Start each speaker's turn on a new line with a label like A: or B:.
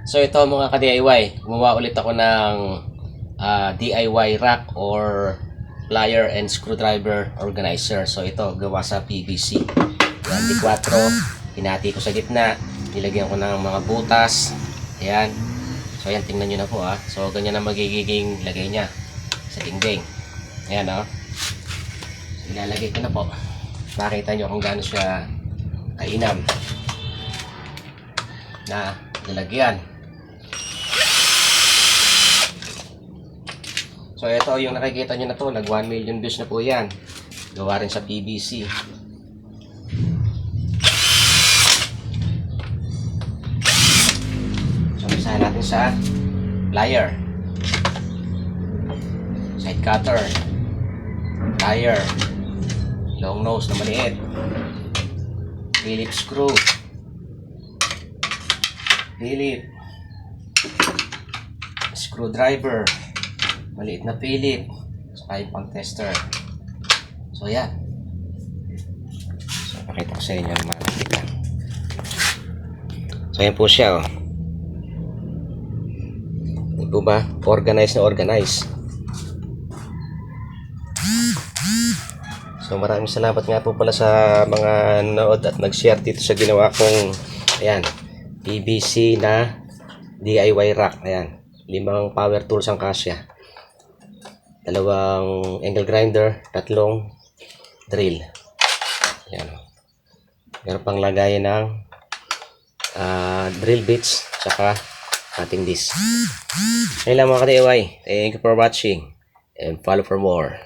A: So ito mga ka-DIY, gumawa ulit ako ng DIY rack or plier and screwdriver organizer. So ito, gawa sa PVC. Yan, D4, hinati ko sa gitna, nilagyan ko ng mga butas. Ayan. So ayan, tingnan nyo na po ah. So ganyan ang magiging lagay niya sa dingding. Ayan oh. Ilalagay ko na po. Makita nyo kung gaano siya kainam na lalagyan. So ito yung nakikita nyo na to, nag 1 million views na po yan. Gawa rin sa PVC. So usahan natin sa plier, side cutter, plier, long nose na maliit, Phillips screw, Phillips screwdriver, maliit na Phillips, saka yung pang tester. So yan. So pakita ko sa inyo naman. So yan po siya oh. Yan po ba? Organize na organize. So maraming salamat nga po pala sa mga nanood at nag-share dito sa ginawa kong ayan, PVC na DIY rack. Ayan, 5 power tools ang kasya. 2 angle grinder, 3 drill. Ayan. Meron pang lagayan ng drill bits saka cutting disc. Ayun lang mga ka-DIY. Thank you for watching and follow for more.